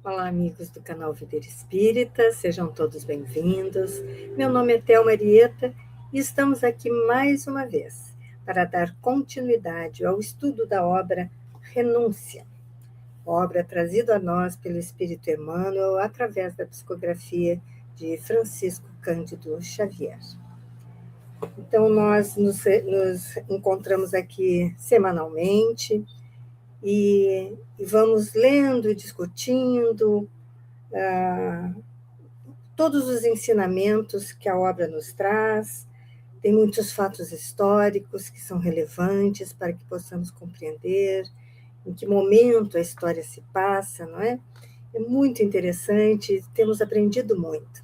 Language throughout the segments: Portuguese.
Olá, amigos do canal Videira Espírita, sejam todos bem-vindos. Meu nome é Thelma Arieta e estamos aqui mais uma vez para dar continuidade ao estudo da obra Renúncia, obra trazida a nós pelo Espírito Emmanuel através da psicografia de Francisco Cândido Xavier. Então, nós nos encontramos aqui semanalmente e vamos lendo e discutindo todos os ensinamentos que a obra nos traz. Tem muitos fatos históricos que são relevantes para que possamos compreender em que momento a história se passa, não é? É muito interessante, temos aprendido muito.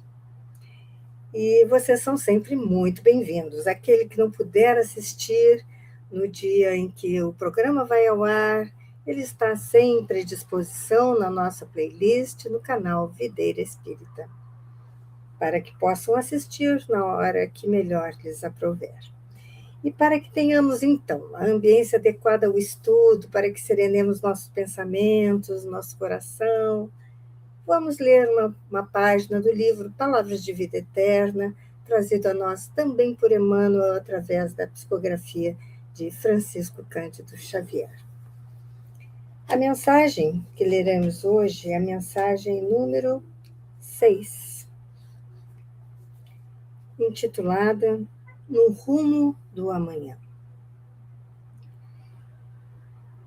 E vocês são sempre muito bem-vindos. Aquele que não puder assistir no dia em que o programa vai ao ar, ele está sempre à disposição na nossa playlist no canal Videira Espírita, para que possam assistir na hora que melhor lhes aprouver. E para que tenhamos, então, a ambiência adequada ao estudo, para que serenemos nossos pensamentos, nosso coração, vamos ler uma página do livro Palavras de Vida Eterna, trazido a nós também por Emmanuel, através da psicografia de Francisco Cândido Xavier. A mensagem que leremos hoje é a mensagem número 6, intitulada No Rumo do Amanhã.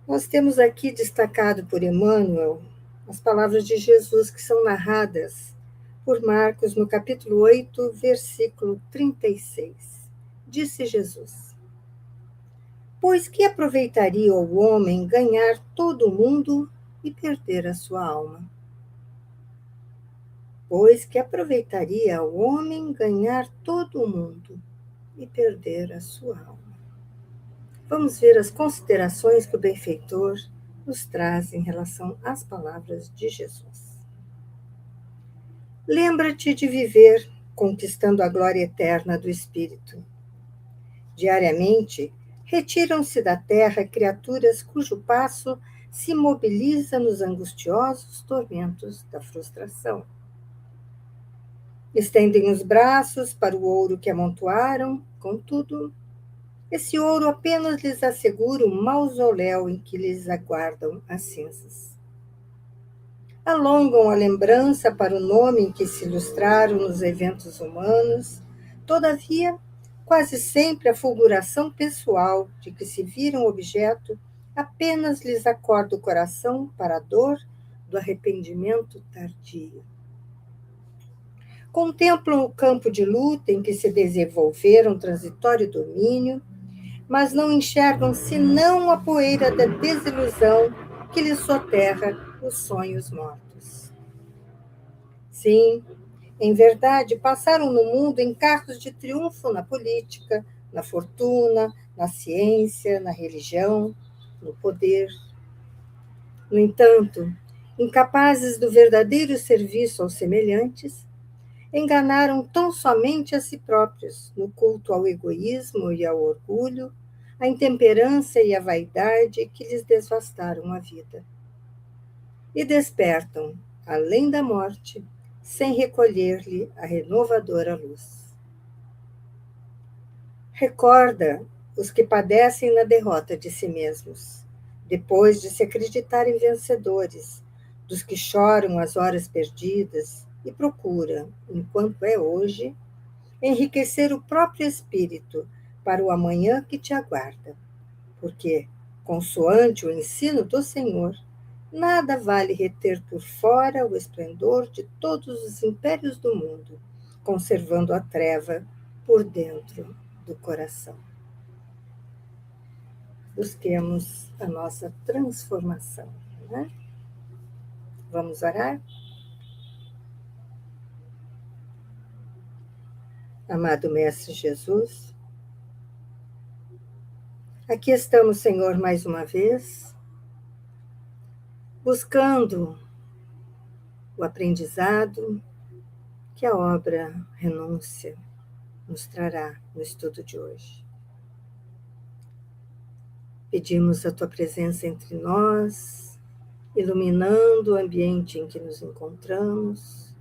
Nós temos aqui destacado por Emmanuel as palavras de Jesus que são narradas por Marcos no capítulo 8, versículo 36. Disse Jesus: Pois que aproveitaria o homem ganhar todo o mundo e perder a sua alma? Pois que aproveitaria o homem ganhar todo o mundo e perder a sua alma? Vamos ver as considerações que o benfeitor nos traz em relação às palavras de Jesus. Lembra-te de viver conquistando a glória eterna do Espírito. Diariamente, retiram-se da terra criaturas cujo passo se mobiliza nos angustiosos tormentos da frustração. Estendem os braços para o ouro que amontoaram, contudo, esse ouro apenas lhes assegura o mausoléu em que lhes aguardam as cinzas. Alongam a lembrança para o nome em que se ilustraram nos eventos humanos, todavia, quase sempre a fulguração pessoal de que se viram objeto apenas lhes acorda o coração para a dor do arrependimento tardio. Contemplam o campo de luta em que se desenvolveram transitório domínio, mas não enxergam senão a poeira da desilusão que lhes soterra os sonhos mortos. Sim, em verdade, passaram no mundo em carros de triunfo na política, na fortuna, na ciência, na religião, no poder. No entanto, incapazes do verdadeiro serviço aos semelhantes, enganaram tão somente a si próprios, no culto ao egoísmo e ao orgulho, a intemperança e a vaidade que lhes devastaram a vida. E despertam, além da morte, sem recolher-lhe a renovadora luz. Recorda os que padecem na derrota de si mesmos, depois de se acreditarem vencedores, dos que choram as horas perdidas e procura, enquanto é hoje, enriquecer o próprio espírito para o amanhã que te aguarda. Porque, consoante o ensino do Senhor, nada vale reter por fora o esplendor de todos os impérios do mundo, conservando a treva por dentro do coração. Busquemos a nossa transformação, né? Vamos orar? Amado Mestre Jesus, aqui estamos, Senhor, mais uma vez, buscando o aprendizado que a obra Renúncia nos trará no estudo de hoje. Pedimos a tua presença entre nós iluminando o ambiente em que nos encontramos,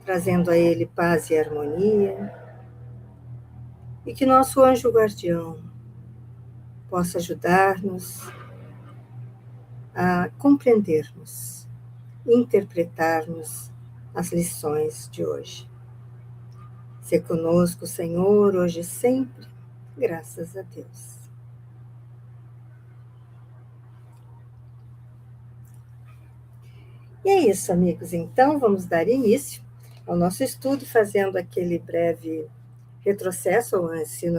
trazendo a ele paz e harmonia, e que nosso anjo guardião possa ajudar-nos a compreendermos, interpretarmos as lições de hoje. Se conosco, Senhor, hoje e sempre, graças a Deus. E é isso, amigos. Então, vamos dar início ao nosso estudo, fazendo aquele breve retrocesso ao ensino,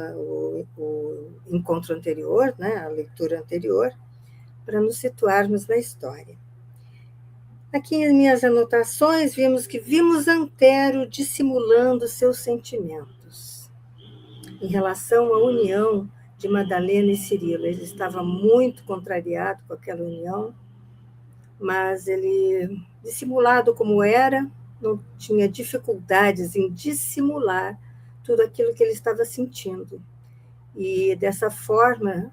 o encontro anterior, né, a leitura anterior, para nos situarmos na história. Aqui em minhas anotações, vimos Antero dissimulando seus sentimentos em relação à união de Madalena e Cirilo. Ele estava muito contrariado com aquela união, mas ele, dissimulado como era, não tinha dificuldades em dissimular tudo aquilo que ele estava sentindo. E, dessa forma,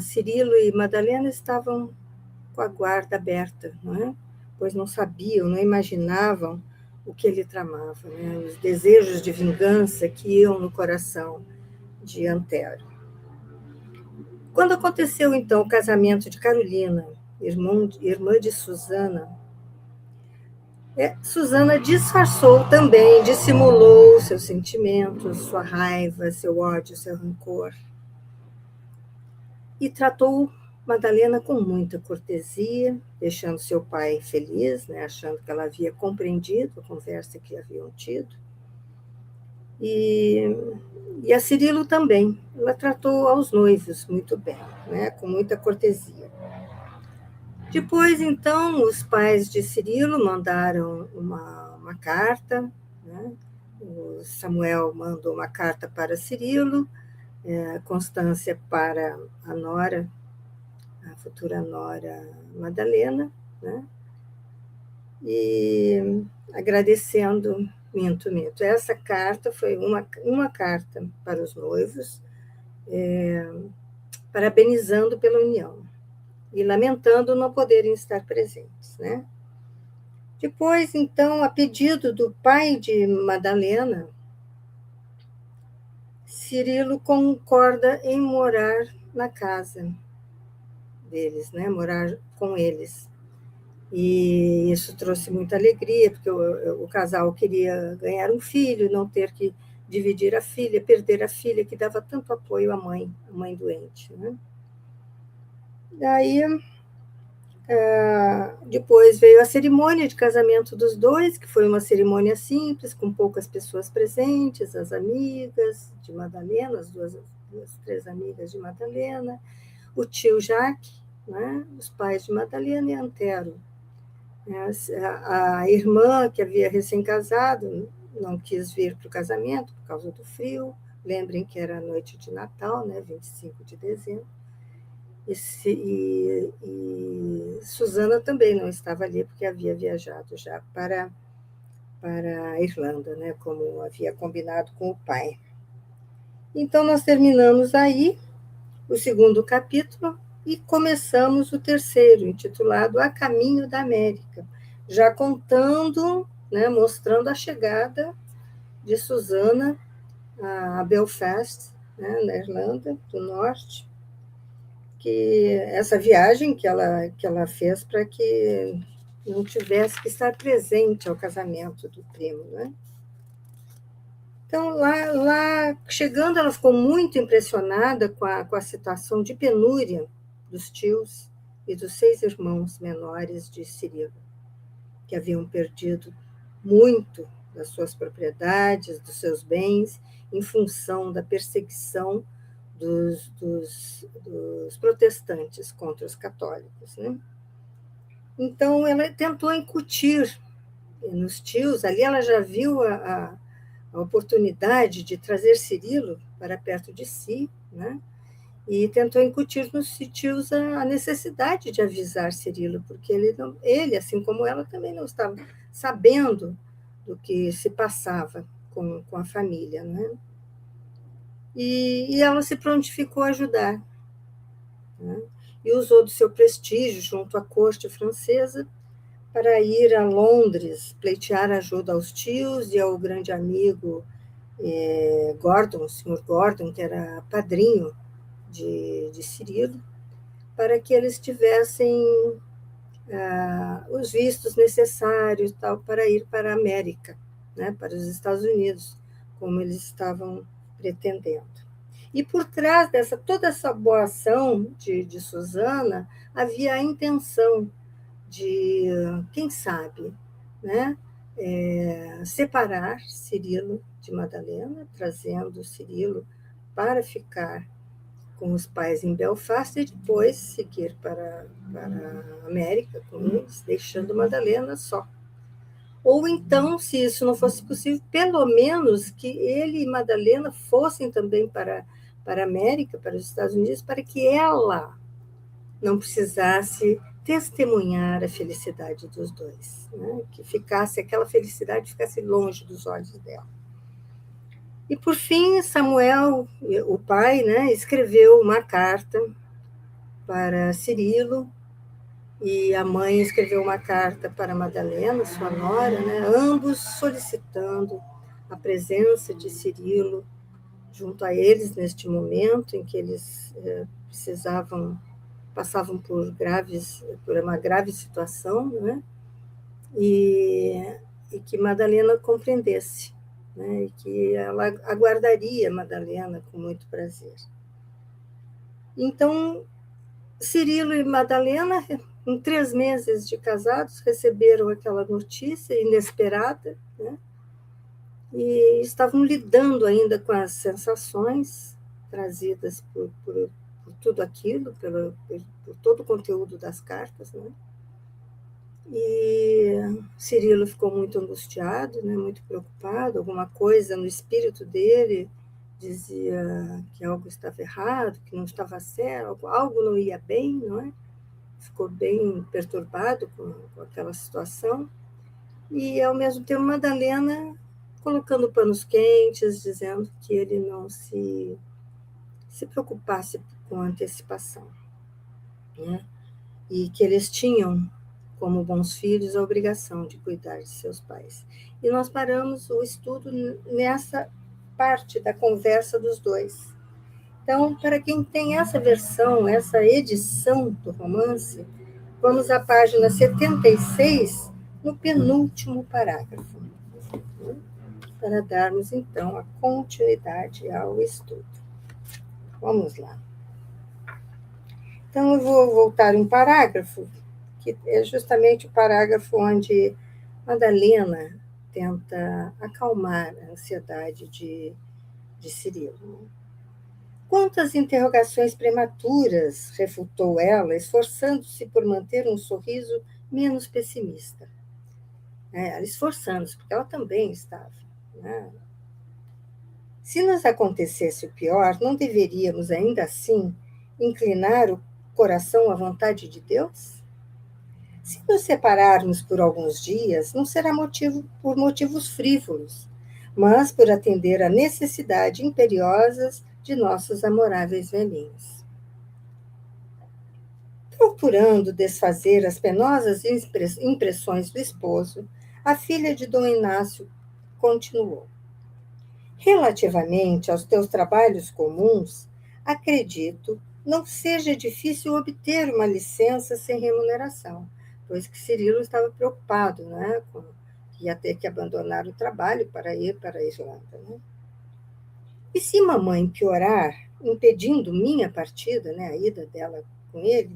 Cirilo e Madalena estavam com a guarda aberta, não é? Pois não sabiam, não imaginavam o que ele tramava, né? Os desejos de vingança que iam no coração de Antero. Quando aconteceu, então, o casamento de Carolina, irmã de Susana, Susana disfarçou também, dissimulou seus sentimentos, sua raiva, seu ódio, seu rancor, e tratou Madalena com muita cortesia, deixando seu pai feliz, né, achando que ela havia compreendido a conversa que haviam tido. E a Cirilo também. Ela tratou aos noivos muito bem, né, com muita cortesia. Depois, então, os pais de Cirilo mandaram uma carta, né? O Samuel mandou uma carta para Cirilo, Constância para a nora, a futura nora Madalena, né? E agradecendo, minto. Essa carta foi uma carta para os noivos, parabenizando pela união e lamentando não poderem estar presentes, né? Depois, então, a pedido do pai de Madalena, Cirilo concorda em morar na casa deles, né? Morar com eles. E isso trouxe muita alegria, porque o casal queria ganhar um filho, não ter que dividir a filha, perder a filha, que dava tanto apoio à mãe doente, né? Daí, depois veio a cerimônia de casamento dos dois, que foi uma cerimônia simples, com poucas pessoas presentes, as amigas de Madalena, as duas, três amigas de Madalena, o tio Jacques, né, os pais de Madalena e Antero. A irmã, que havia recém-casado, não quis vir para o casamento por causa do frio. Lembrem que era a noite de Natal, né, 25 de dezembro. E Susana também não estava ali, porque havia viajado já para a Irlanda, né, como havia combinado com o pai. Então, nós terminamos aí o segundo capítulo e começamos o terceiro, intitulado A Caminho da América, já contando, né, mostrando a chegada de Susana a Belfast, né, na Irlanda do Norte, que essa viagem que ela fez para que não tivesse que estar presente ao casamento do primo, né? Então, lá chegando, ela ficou muito impressionada com a situação de penúria dos tios e dos 6 irmãos menores de Cirilo, que haviam perdido muito das suas propriedades, dos seus bens, em função da perseguição dos protestantes contra os católicos, né? Então, ela tentou incutir nos tios, ali ela já viu a oportunidade de trazer Cirilo para perto de si, né? E tentou incutir nos tios a necessidade de avisar Cirilo, porque ele, assim como ela, também não estava sabendo do que se passava com a família, né? E ela se prontificou a ajudar, né? e usou do seu prestígio junto à corte francesa para ir a Londres pleitear ajuda aos tios e ao grande amigo Gordon, o Sr. Gordon, que era padrinho de Cirilo, para que eles tivessem os vistos necessários tal, para ir para a América, né, para os Estados Unidos, como eles estavam pretendendo. E por trás dessa toda essa boa ação de Susana, havia a intenção de, quem sabe, né, separar Cirilo de Madalena, trazendo Cirilo para ficar com os pais em Belfast e depois seguir para a América com eles, deixando Madalena só. Ou então, se isso não fosse possível, pelo menos que ele e Madalena fossem também para a América, para os Estados Unidos, para que ela não precisasse testemunhar a felicidade dos dois, né? Que ficasse aquela felicidade ficasse longe dos olhos dela. E por fim, Samuel, o pai, né, escreveu uma carta para Cirilo e a mãe escreveu uma carta para Madalena, sua nora, né, ambos solicitando a presença de Cirilo junto a eles neste momento em que eles passavam por uma grave situação, né? E que Madalena compreendesse, né? E que ela aguardaria Madalena com muito prazer. Então, Cirilo e Madalena, em 3 meses de casados, receberam aquela notícia inesperada, né? E estavam lidando ainda com as sensações trazidas por tudo aquilo, por todo o conteúdo das cartas, né? E Cirilo ficou muito angustiado, né, muito preocupado, alguma coisa no espírito dele dizia que algo estava errado, que não estava certo, algo não ia bem, não é? Ficou bem perturbado com aquela situação. E, ao mesmo tempo, Madalena colocando panos quentes, dizendo que ele não se preocupasse com antecipação, né? E que eles tinham, como bons filhos, a obrigação de cuidar de seus pais. E nós paramos o estudo nessa parte da conversa dos dois. Então, para quem tem essa versão, essa edição do romance, vamos à página 76, no penúltimo parágrafo, para darmos, então, a continuidade ao estudo. Vamos lá. Então, eu vou voltar um parágrafo, que é justamente o parágrafo onde Madalena tenta acalmar a ansiedade de Cirilo. Quantas interrogações prematuras, refutou ela, esforçando-se por manter um sorriso menos pessimista. Ela esforçando-se, porque ela também estava, né? Se nos acontecesse o pior, não deveríamos, ainda assim, inclinar o coração à vontade de Deus? Se nos separarmos por alguns dias, não será por motivos frívolos, mas por atender à necessidade imperiosas de nossos amoráveis velhinhos. Procurando desfazer as penosas impressões do esposo, a filha de Dom Inácio continuou. Relativamente aos teus trabalhos comuns, acredito não seja difícil obter uma licença sem remuneração, pois que Cirilo estava preocupado, né, que ia ter que abandonar o trabalho para ir para a Irlanda. Né? E se mamãe piorar, impedindo minha partida, né, a ida dela com ele,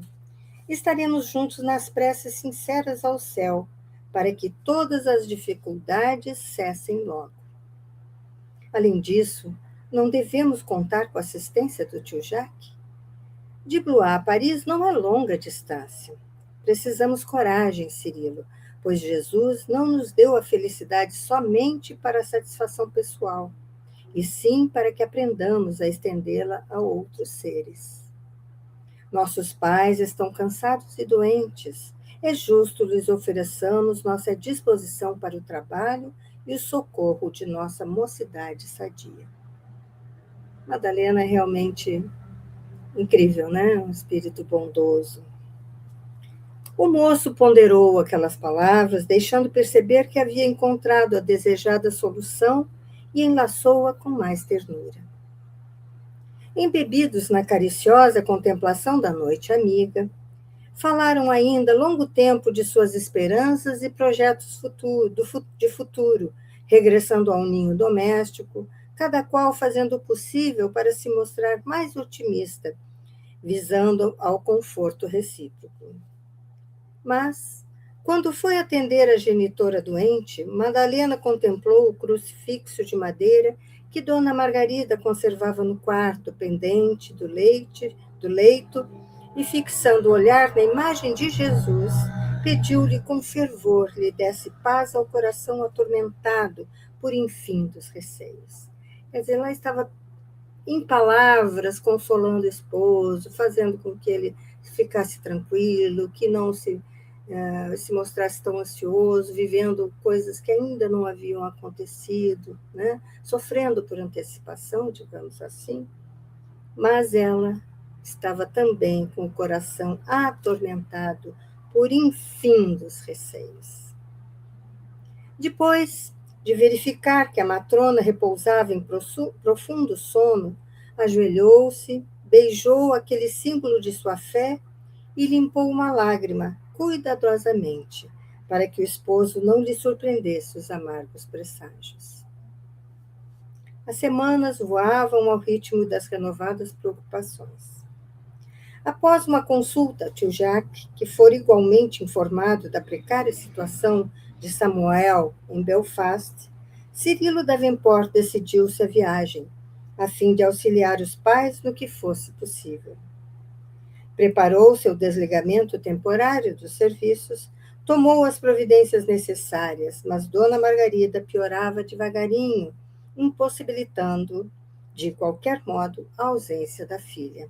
estaremos juntos nas preces sinceras ao céu, para que todas as dificuldades cessem logo. Além disso, não devemos contar com a assistência do tio Jacques? De Blois a Paris não é longa distância. Precisamos coragem, Cirilo, pois Jesus não nos deu a felicidade somente para a satisfação pessoal, e sim para que aprendamos a estendê-la a outros seres. Nossos pais estão cansados e doentes. É justo lhes ofereçamos nossa disposição para o trabalho e o socorro de nossa mocidade sadia. Madalena realmente Incrível, né? Um espírito bondoso. O moço ponderou aquelas palavras, deixando perceber que havia encontrado a desejada solução e enlaçou-a com mais ternura. Embebidos na cariciosa contemplação da noite amiga, falaram ainda longo tempo de suas esperanças e projetos de futuro, regressando ao ninho doméstico, cada qual fazendo o possível para se mostrar mais otimista, visando ao conforto recíproco. Mas, quando foi atender a genitora doente, Madalena contemplou o crucifixo de madeira que Dona Margarida conservava no quarto, pendente do leito, e fixando o olhar na imagem de Jesus, pediu-lhe com fervor lhe desse paz ao coração atormentado por infindos receios. Quer dizer, ela estava em palavras consolando o esposo, fazendo com que ele ficasse tranquilo, que não se mostrasse tão ansioso, vivendo coisas que ainda não haviam acontecido, né? Sofrendo por antecipação, digamos assim, mas ela estava também com o coração atormentado por infindos receios. Depois de verificar que a matrona repousava em profundo sono, ajoelhou-se, beijou aquele símbolo de sua fé e limpou uma lágrima cuidadosamente, para que o esposo não lhe surpreendesse os amargos presságios. As semanas voavam ao ritmo das renovadas preocupações. Após uma consulta a tio Jacques, que fora igualmente informado da precária situação de Samuel em Belfast, Cirilo Davenport decidiu-se à viagem, a fim de auxiliar os pais no que fosse possível. Preparou seu desligamento temporário dos serviços, tomou as providências necessárias, mas Dona Margarida piorava devagarinho, impossibilitando, de qualquer modo, a ausência da filha.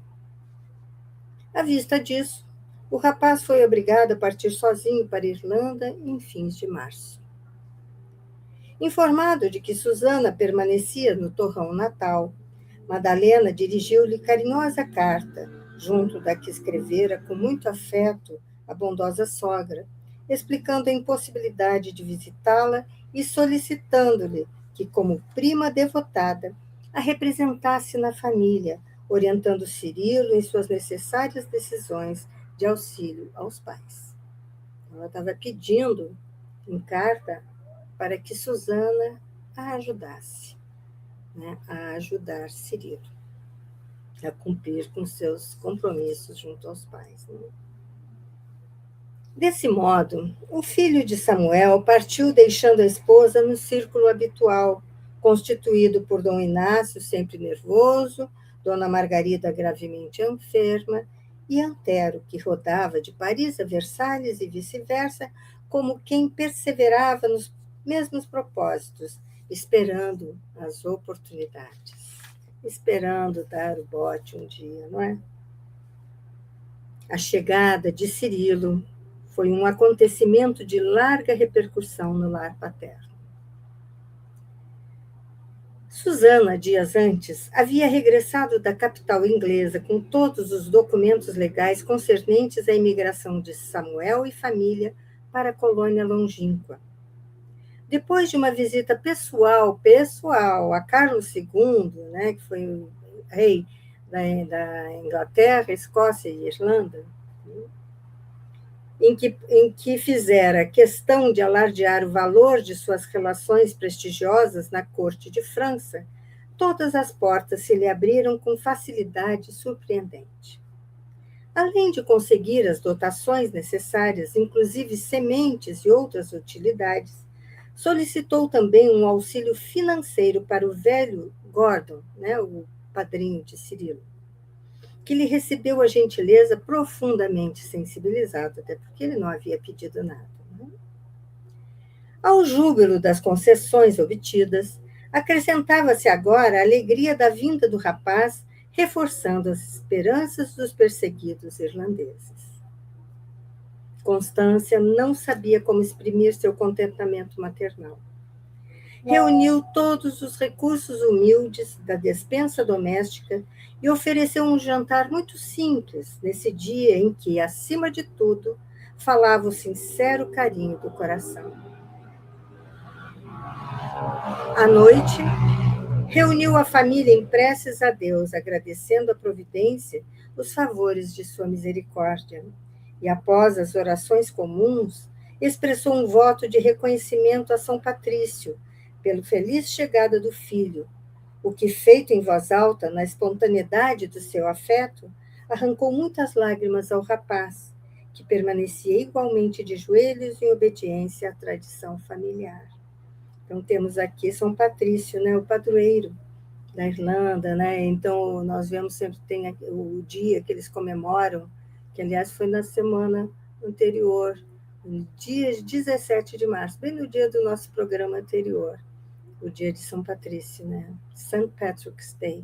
À vista disso, o rapaz foi obrigado a partir sozinho para a Irlanda em fins de março. Informado de que Susana permanecia no torrão natal, Madalena dirigiu-lhe carinhosa carta, junto da que escrevera com muito afeto a bondosa sogra, explicando a impossibilidade de visitá-la e solicitando-lhe que, como prima devotada, a representasse na família, orientando Cirilo em suas necessárias decisões de auxílio aos pais. Ela estava pedindo, em carta, para que Susana a ajudasse, né, a ajudar Cirilo a cumprir com seus compromissos junto aos pais. Né? Desse modo, o filho de Samuel partiu deixando a esposa no círculo habitual, constituído por Dom Inácio, sempre nervoso, Dona Margarida gravemente enferma, e Antero, que rodava de Paris a Versalhes e vice-versa, como quem perseverava nos mesmos propósitos, esperando as oportunidades, esperando dar o bote um dia, não é? A chegada de Cirilo foi um acontecimento de larga repercussão no lar paterno. Susana, dias antes, havia regressado da capital inglesa com todos os documentos legais concernentes à imigração de Samuel e família para a colônia longínqua. Depois de uma visita pessoal a Carlos II, né, que foi o rei da Inglaterra, Escócia e Irlanda, em que fizera questão de alardear o valor de suas relações prestigiosas na corte de França, todas as portas se lhe abriram com facilidade surpreendente. Além de conseguir as dotações necessárias, inclusive sementes e outras utilidades, solicitou também um auxílio financeiro para o velho Gordon, né, o padrinho de Cirilo, que lhe recebeu a gentileza profundamente sensibilizado, até porque ele não havia pedido nada. Né? Ao júbilo das concessões obtidas, acrescentava-se agora a alegria da vinda do rapaz, reforçando as esperanças dos perseguidos irlandeses. Constância não sabia como exprimir seu contentamento maternal. reuniu todos os recursos humildes da despensa doméstica e ofereceu um jantar muito simples nesse dia em que, acima de tudo, falava o sincero carinho do coração. À noite, reuniu a família em preces a Deus, agradecendo a providência, os favores de sua misericórdia. E após as orações comuns, expressou um voto de reconhecimento a São Patrício, pela feliz chegada do filho, o que, feito em voz alta, na espontaneidade do seu afeto, arrancou muitas lágrimas ao rapaz, que permanecia igualmente de joelhos em obediência à tradição familiar. Então, temos aqui São Patrício, né, o padroeiro da Irlanda, né? Então, nós vemos sempre tem o dia que eles comemoram, que, aliás, foi na semana anterior, no dia 17 de março, bem no dia do nosso programa anterior, o dia de São Patrício, né? St. Patrick's Day.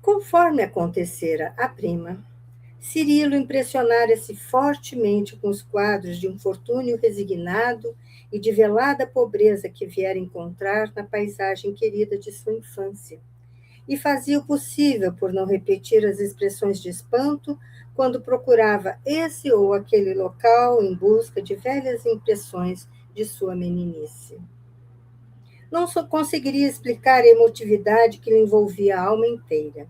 Conforme acontecera a prima, Cirilo impressionara-se fortemente com os quadros de infortúnio resignado e de velada pobreza que viera encontrar na paisagem querida de sua infância, e fazia o possível por não repetir as expressões de espanto quando procurava esse ou aquele local em busca de velhas impressões de sua meninice. Não só conseguiria explicar a emotividade que lhe envolvia a alma inteira.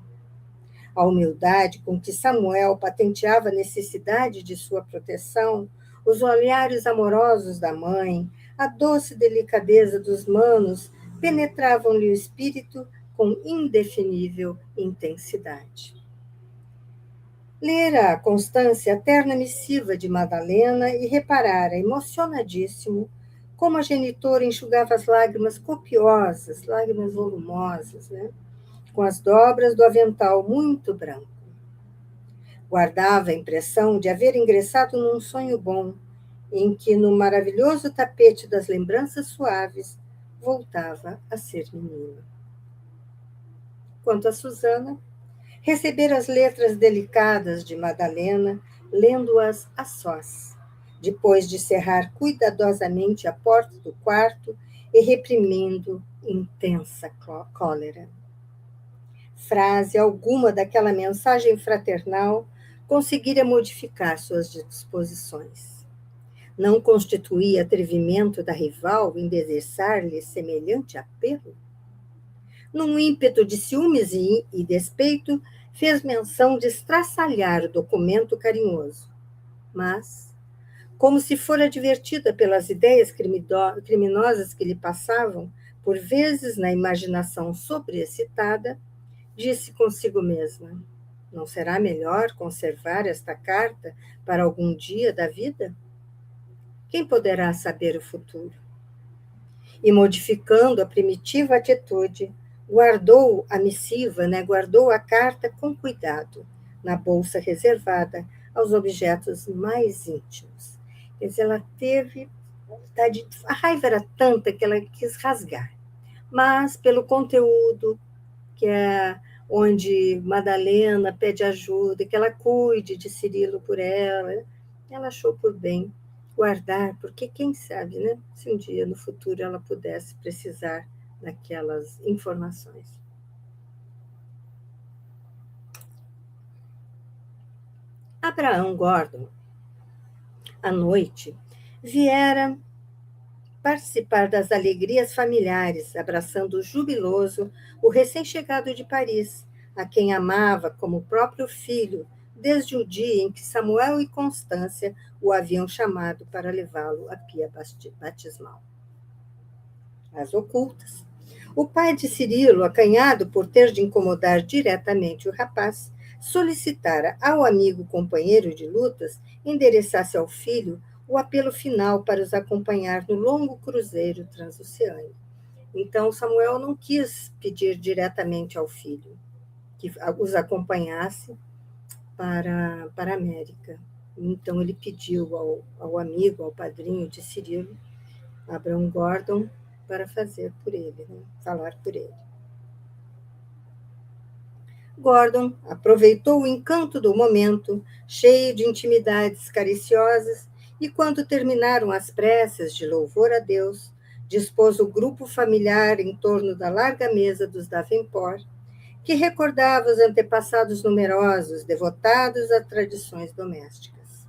A humildade com que Samuel patenteava a necessidade de sua proteção, os olhares amorosos da mãe, a doce delicadeza dos manos penetravam-lhe o espírito com indefinível intensidade. Lera a constância a terna missiva de Madalena e reparara, emocionadíssimo, como a genitora enxugava as lágrimas copiosas, lágrimas volumosas, né, com as dobras do avental muito branco. Guardava a impressão de haver ingressado num sonho bom, em que, no maravilhoso tapete das lembranças suaves, voltava a ser menina. Quanto a Susana, recebera as letras delicadas de Madalena, lendo-as a sós, depois de cerrar cuidadosamente a porta do quarto e reprimindo intensa cólera. Frase alguma daquela mensagem fraternal conseguira modificar suas disposições. Não constituía atrevimento da rival endereçar-lhe semelhante apelo? Num ímpeto de ciúmes e despeito, fez menção de estraçalhar o documento carinhoso. Mas, como se fora advertida pelas ideias criminosas que lhe passavam, por vezes na imaginação sobreexcitada, disse consigo mesma: não será melhor conservar esta carta para algum dia da vida? Quem poderá saber o futuro? E, modificando a primitiva atitude, guardou a missiva, né, guardou a carta com cuidado, na bolsa reservada aos objetos mais íntimos. Quer dizer, ela teve vontade, a raiva era tanta que ela quis rasgar. Mas, pelo conteúdo, que é onde Madalena pede ajuda, que ela cuide de Cirilo por ela achou por bem guardar, porque quem sabe, né, se um dia no futuro ela pudesse precisar daquelas informações. Abraham Gordon, à noite, viera participar das alegrias familiares, abraçando jubiloso o recém-chegado de Paris, a quem amava como o próprio filho, desde o dia em que Samuel e Constância o haviam chamado para levá-lo à pia batismal. Às ocultas, o pai de Cirilo, acanhado por ter de incomodar diretamente o rapaz, solicitara ao amigo companheiro de lutas endereçasse ao filho o apelo final para os acompanhar no longo cruzeiro transoceânico. Então, Samuel não quis pedir diretamente ao filho que os acompanhasse para a América. Então, ele pediu ao amigo, ao padrinho de Cirilo, Abraham Gordon, para fazer por ele, né, falar por ele. Gordon aproveitou o encanto do momento, cheio de intimidades cariciosas, E quando terminaram as preces de louvor a Deus, dispôs o grupo familiar em torno da larga mesa dos Davenport, que recordava os antepassados numerosos, devotados a tradições domésticas.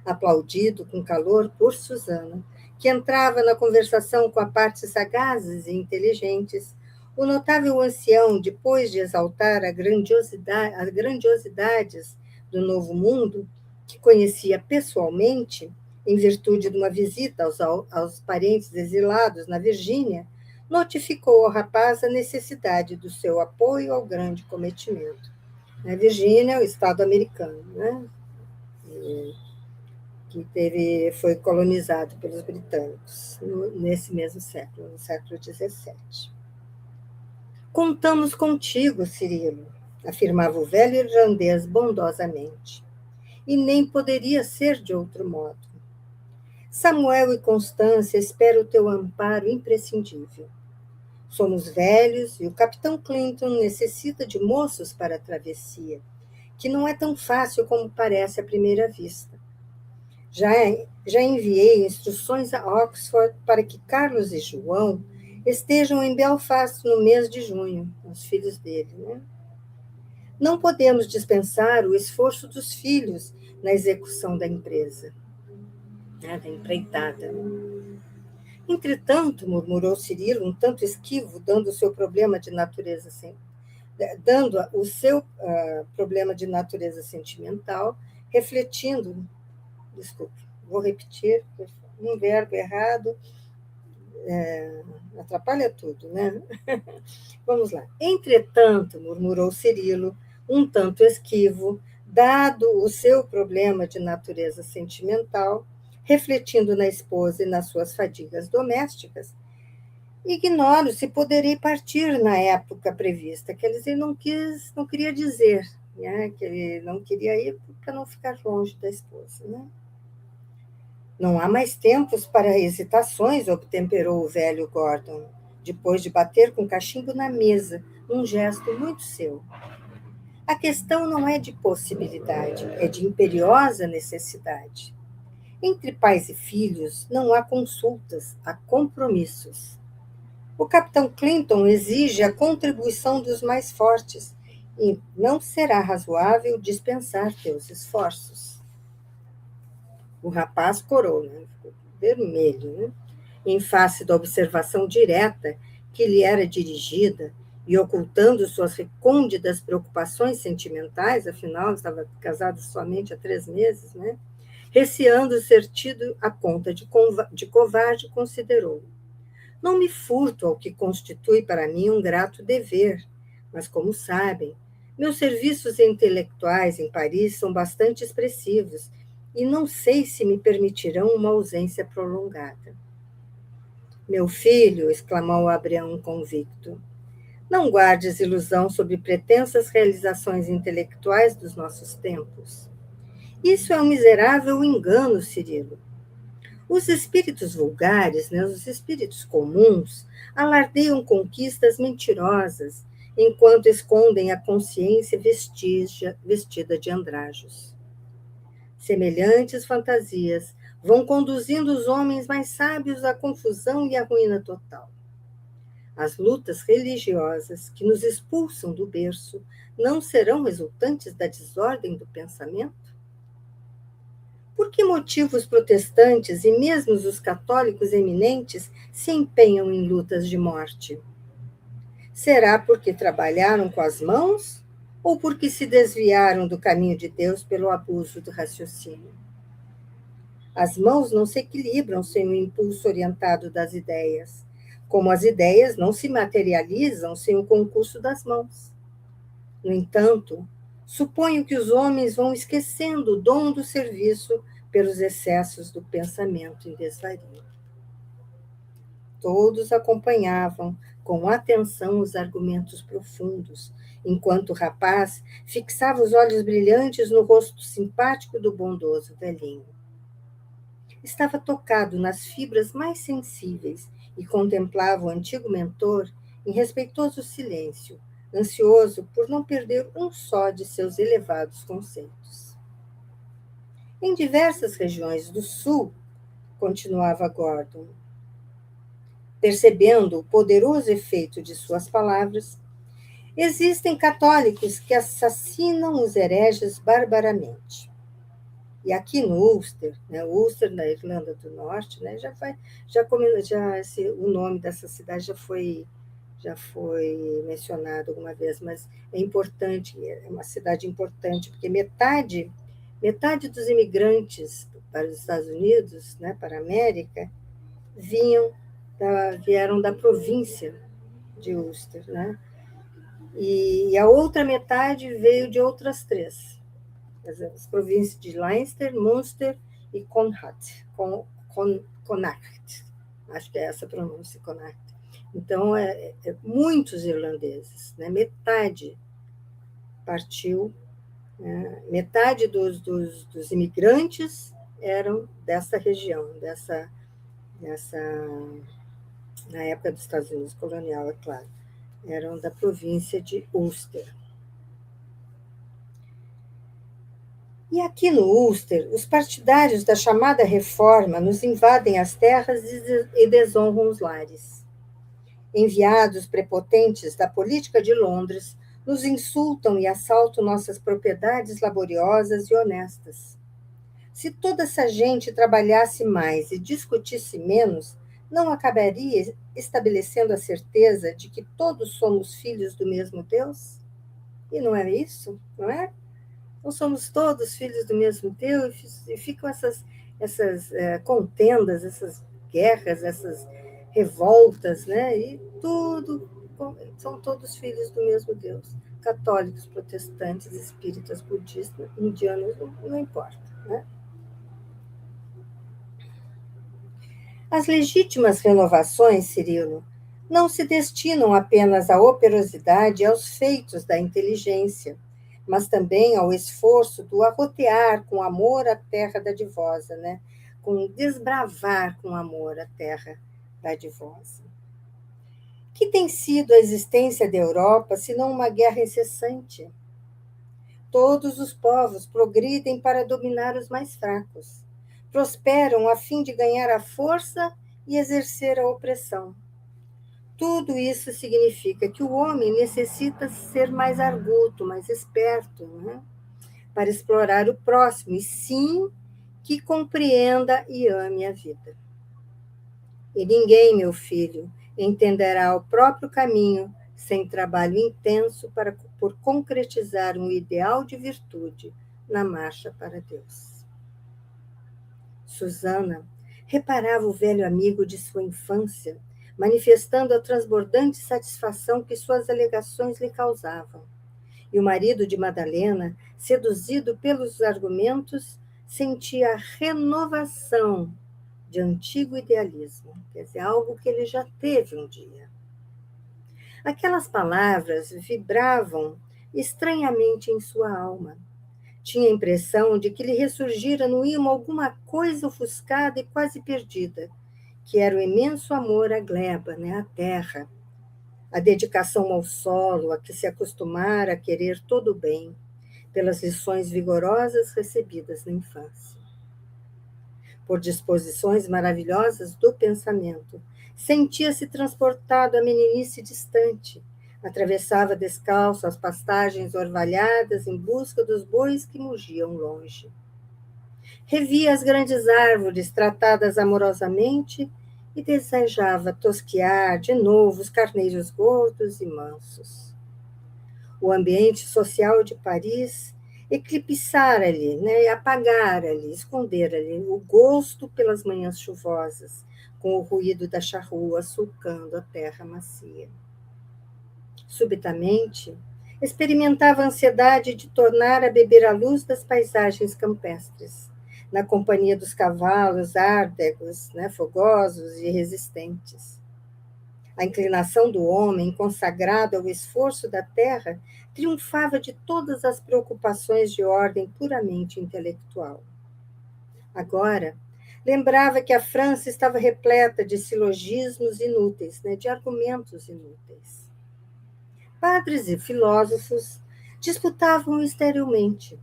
Aplaudido com calor por Susana, que entrava na conversação com a parte sagazes e inteligentes, o notável ancião, depois de exaltar as grandiosidades do Novo Mundo, que conhecia pessoalmente, em virtude de uma visita aos parentes exilados na Virgínia, notificou ao rapaz a necessidade do seu apoio ao grande cometimento. A Virgínia é o estado americano, né? Que foi colonizado pelos britânicos nesse mesmo século, no século XVII. Contamos contigo, Cirilo, afirmava o velho irlandês bondosamente, e nem poderia ser de outro modo. Samuel e Constância esperam o teu amparo imprescindível. Somos velhos e o capitão Clinton necessita de moços para a travessia, que não é tão fácil como parece à primeira vista. Já enviei instruções a Oxford para que Carlos e João estejam em Belfast no mês de junho, os filhos dele, né? Não podemos dispensar o esforço dos filhos na execução da empresa, né, da empreitada. Entretanto, murmurou Cirilo, um tanto esquivo, dando o seu problema de natureza sentimental, refletindo, desculpe, vou repetir, um verbo errado atrapalha tudo, né? Vamos lá. Entretanto, murmurou Cirilo, um tanto esquivo, dado o seu problema de natureza sentimental, refletindo na esposa e nas suas fadigas domésticas, ignoro se poderei partir na época prevista, que ele não queria dizer, né, que ele não queria ir para não ficar longe da esposa, né? Não há mais tempos para hesitações, obtemperou o velho Gordon, depois de bater com o cachimbo na mesa, num gesto muito seu. A questão não é de possibilidade, é de imperiosa necessidade. Entre pais e filhos não há consultas, há compromissos. O capitão Clinton exige a contribuição dos mais fortes e não será razoável dispensar teus esforços. O rapaz corou, né? Ficou vermelho, né? Em face da observação direta que lhe era dirigida e ocultando suas recônditas preocupações sentimentais, afinal estava casado somente há 3 meses, né? Receando ser tido a conta de covarde, considerou: não me furto ao que constitui para mim um grato dever, mas, como sabem, meus serviços intelectuais em Paris são bastante expressivos e não sei se me permitirão uma ausência prolongada. Meu filho, exclamou Abraão convicto, não guardes ilusão sobre pretensas realizações intelectuais dos nossos tempos. Isso é um miserável engano, Cirilo. Os espíritos vulgares, né, os espíritos comuns, alardeiam conquistas mentirosas, enquanto escondem a consciência vestida de andrajos. Semelhantes fantasias vão conduzindo os homens mais sábios à confusão e à ruína total. As lutas religiosas que nos expulsam do berço não serão resultantes da desordem do pensamento? Por que motivo os protestantes e mesmo os católicos eminentes se empenham em lutas de morte? Será porque trabalharam com as mãos ou porque se desviaram do caminho de Deus pelo abuso do raciocínio? As mãos não se equilibram sem o impulso orientado das ideias, como as ideias não se materializam sem o concurso das mãos. No entanto, suponho que os homens vão esquecendo o dom do serviço pelos excessos do pensamento em desvario. Todos acompanhavam com atenção os argumentos profundos, enquanto o rapaz fixava os olhos brilhantes no rosto simpático do bondoso velhinho. Estava tocado nas fibras mais sensíveis e contemplava o antigo mentor em respeitoso silêncio, ansioso por não perder um só de seus elevados conceitos. Em diversas regiões do sul, continuava Gordon, percebendo o poderoso efeito de suas palavras, existem católicos que assassinam os hereges barbaramente. E aqui no Ulster, né, Ulster na Irlanda do Norte, né, o nome dessa cidade já foi mencionado alguma vez, mas é importante, é uma cidade importante, porque metade dos imigrantes para os Estados Unidos, né, para a América, vieram da província de Ulster, né? E a outra metade veio de outras três, as províncias de Leinster, Munster e Connacht. Acho que é essa a pronúncia, Connacht. Então, muitos irlandeses, né? Metade partiu, né? Metade dos imigrantes eram dessa região, na época dos Estados Unidos colonial, é claro, eram da província de Ulster. E aqui no Ulster, os partidários da chamada reforma nos invadem as terras e desonram os lares. Enviados prepotentes da política de Londres nos insultam e assaltam nossas propriedades laboriosas e honestas. Se toda essa gente trabalhasse mais e discutisse menos, não acabaria estabelecendo a certeza de que todos somos filhos do mesmo Deus? E não é isso, não é? Não somos todos filhos do mesmo Deus e ficam essas contendas, essas guerras, essas revoltas, né? E tudo são todos filhos do mesmo Deus. Católicos, protestantes, espíritas, budistas, indianos, não importa, né? As legítimas renovações, Cirilo, não se destinam apenas à operosidade e aos feitos da inteligência, mas também ao esforço do arrotear com amor a terra dadivosa, né? Com desbravar com amor a terra dadivosa. Que tem sido a existência da Europa, senão uma guerra incessante? Todos os povos progridem para dominar os mais fracos. Prosperam a fim de ganhar a força e exercer a opressão. Tudo isso significa que o homem necessita ser mais arguto, mais esperto, né? Para explorar o próximo, e sim que compreenda e ame a vida. E ninguém, meu filho, entenderá o próprio caminho sem trabalho intenso por concretizar um ideal de virtude na marcha para Deus. Susana reparava o velho amigo de sua infância, manifestando a transbordante satisfação que suas alegações lhe causavam. E o marido de Madalena, seduzido pelos argumentos, sentia a renovação de antigo idealismo, quer dizer, algo que ele já teve um dia. Aquelas palavras vibravam estranhamente em sua alma. Tinha a impressão de que lhe ressurgira no imo alguma coisa ofuscada e quase perdida, que era o imenso amor à gleba, né, à terra, a dedicação ao solo, a que se acostumara a querer todo o bem, pelas lições vigorosas recebidas na infância. Por disposições maravilhosas do pensamento, sentia-se transportado à meninice distante, atravessava descalço as pastagens orvalhadas em busca dos bois que mugiam longe. Revia as grandes árvores tratadas amorosamente e desejava tosquear de novo os carneiros gordos e mansos. O ambiente social de Paris eclipsara-lhe, né, apagara-lhe, escondera-lhe o gosto pelas manhãs chuvosas, com o ruído da charrua sulcando a terra macia. Subitamente, experimentava a ansiedade de tornar a beber a luz das paisagens campestres, na companhia dos cavalos árdegos, né, fogosos e resistentes. A inclinação do homem, consagrado ao esforço da terra, triunfava de todas as preocupações de ordem puramente intelectual. Agora, lembrava que a França estava repleta de silogismos inúteis, né, de argumentos inúteis. Padres e filósofos disputavam esterilmente,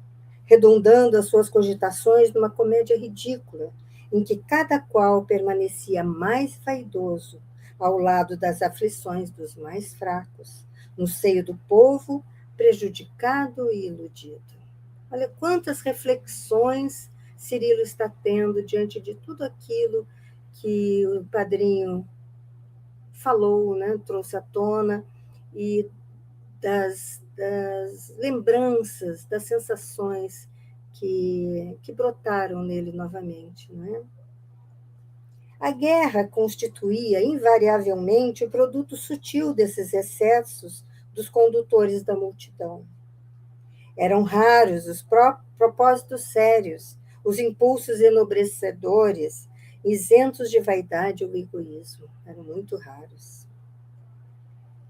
redundando as suas cogitações numa comédia ridícula, em que cada qual permanecia mais vaidoso ao lado das aflições dos mais fracos, no seio do povo prejudicado e iludido. Olha quantas reflexões Cirilo está tendo diante de tudo aquilo que o padrinho falou, né, trouxe à tona, e das lembranças, das sensações que brotaram nele novamente. Não é? A guerra constituía, invariavelmente, o produto sutil desses excessos dos condutores da multidão. Eram raros os propósitos sérios, os impulsos enobrecedores, isentos de vaidade ou egoísmo. Eram muito raros.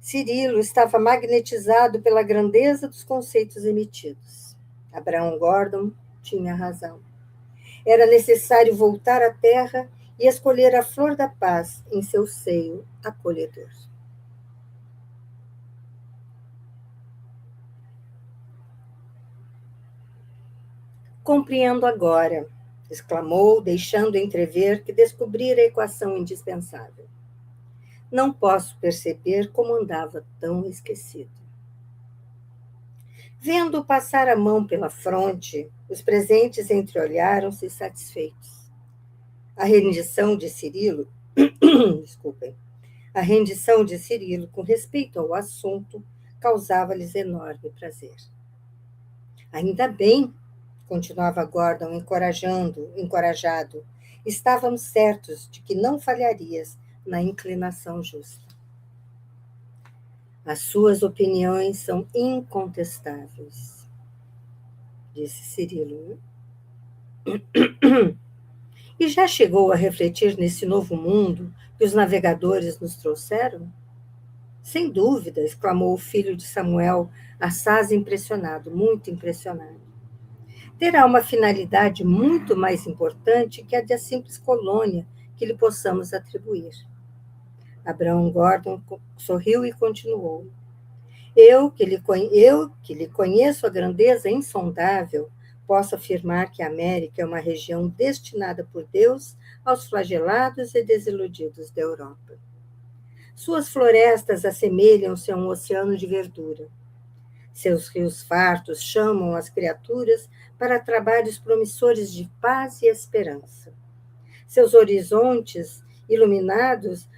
Cirilo estava magnetizado pela grandeza dos conceitos emitidos. Abraham Gordon tinha razão. Era necessário voltar à terra e escolher a flor da paz em seu seio acolhedor. Compreendo agora, exclamou, deixando entrever que descobrira a equação indispensável. Não posso perceber como andava tão esquecido. Vendo passar a mão pela fronte, os presentes entreolharam-se satisfeitos. A rendição de Cirilo, desculpem, a rendição de Cirilo com respeito ao assunto causava-lhes enorme prazer. Ainda bem, continuava Gordon encorajado, estávamos certos de que não falharias na inclinação justa. As suas opiniões são incontestáveis, disse Cirilo. E já chegou a refletir nesse novo mundo que os navegadores nos trouxeram? Sem dúvida, exclamou o filho de Samuel, assaz impressionado, muito impressionado. Terá uma finalidade muito mais importante que a da simples colônia que lhe possamos atribuir. Abraham Gordon sorriu e continuou. Eu, que lhe conheço a grandeza insondável, posso afirmar que a América é uma região destinada por Deus aos flagelados e desiludidos da Europa. Suas florestas assemelham-se a um oceano de verdura. Seus rios fartos chamam as criaturas para trabalhos promissores de paz e esperança. Seus horizontes iluminados